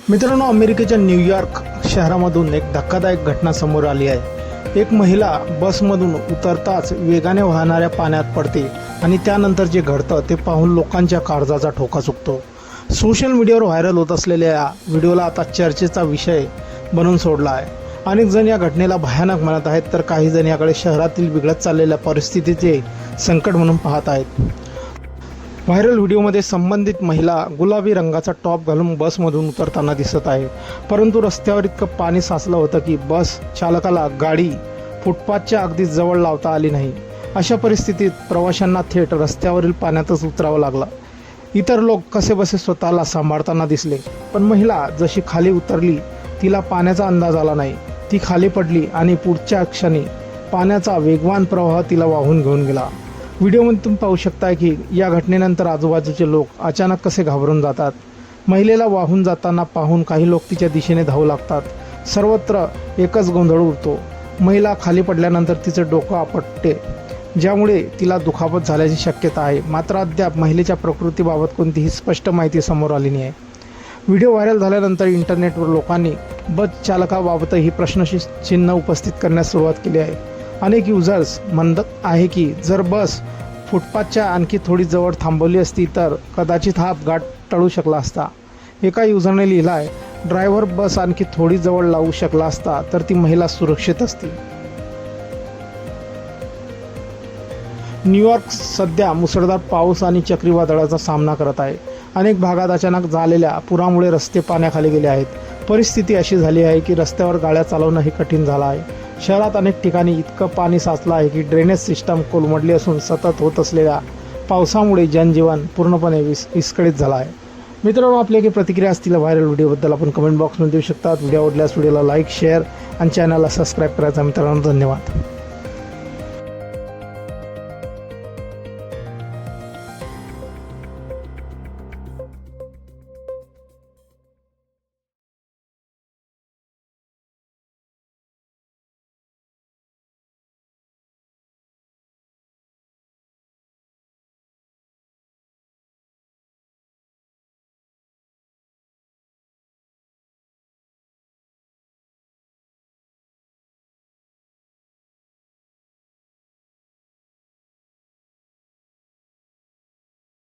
मित्रांनो, अमेरिकेच्या न्यूयॉर्क शहरामधून एक धक्कादायक घटना समोर आली आहे। एक महिला बसमधून उतरताच वेगाने वाहणाऱ्या पाण्यात पडते आणि त्यानंतर जे घडतं ते पाहून लोकांच्या काळजाचा ठोका चुकतो। सोशल मीडियावर व्हायरल होत असलेल्या या व्हिडिओला आता चर्चेचा विषय बनवून सोडला आहे। अनेक जण या घटनेला भयानक म्हणत आहेत, तर काही जण याकडे शहरातील बिघडत चाललेल्या परिस्थितीचे संकट म्हणून पाहत आहेत। व्हायरल व्हिडिओमध्ये संबंधित महिला गुलाबी रंगाचा टॉप घालून बसमधून उतरताना दिसत आहे, परंतु रस्त्यावर इतकं पाणी साचलं होतं की बस चालकाला गाडी फुटपाथच्या अगदी जवळ लावता आली नाही। अशा परिस्थितीत प्रवाशांना थेट रस्त्यावरील पाण्यातच उतरावं लागलं। इतर लोक कसेबसे स्वतःला सांभाळताना दिसले, पण महिला जशी खाली उतरली तिला पाण्याचा अंदाज आला नाही। ती खाली पडली आणि पुढच्या क्षणी पाण्याचा वेगवान प्रवाह तिला वाहून घेऊन गेला। व्हिडिओमध्ये तुम्ही पाहू शकता की या घटनेनंतर आजूबाजूचे लोक अचानक कसे घाबरून जातात। महिलेला वाहून जाताना पाहून काही लोक तिच्या दिशेने धावू लागतात। सर्वत्र एकच गोंधळ उडतो। महिला खाली पडल्यानंतर तिचं डोकं आपटते, ज्यामुळे तिला दुखापत झाल्याची शक्यता आहे। मात्र अद्याप महिलेच्या प्रकृतीबाबत कोणतीही स्पष्ट माहिती समोर आली नाही आहे। व्हिडिओ व्हायरल झाल्यानंतर इंटरनेटवर लोकांनी बस चालकाबाबतही प्रश्नचिन्ह उपस्थित करण्यास सुरुवात केली आहे। अनेक युजर्स म्हणत आहे की जर बस फुटपाथच्या आणखी थोडी जवळ थांबवली असती तर कदाचित हा अपघात टळू शकला असता। एका युजरने लिहिलं आहे, ड्रायव्हर बस आणखी थोडी जवळ लावू शकला असता तर ती महिला सुरक्षित असती। न्यूयॉर्क सध्या मुसळधार पाऊस आणि चक्रीवादळाचा सामना करत आहे। अनेक भागात अचानक झालेल्या पुरामुळे रस्ते पाण्याखाली गेले आहेत। परिस्थिती अशी झाली आहे की रस्त्यावर गाड्या चालवणंही कठीण झालं आहे। शहरात अनेक ठिकाणी इतकं पाणी साचलं आहे की ड्रेनेज सिस्टम कोलमडली असून सतत होत असलेल्या पावसामुळे जनजीवन पूर्णपणे विस्कळीत झालं आहे। मित्रांनो, आपल्या काही प्रतिक्रिया असतील व्हायरल व्हिडिओबद्दल आपण कमेंट बॉक्समध्ये देऊ शकतात। व्हिडिओ आवडल्यास व्हिडिओला लाईक, शेअर आणि चॅनलला सबस्क्राईब करायचा। मित्रांनो, धन्यवाद।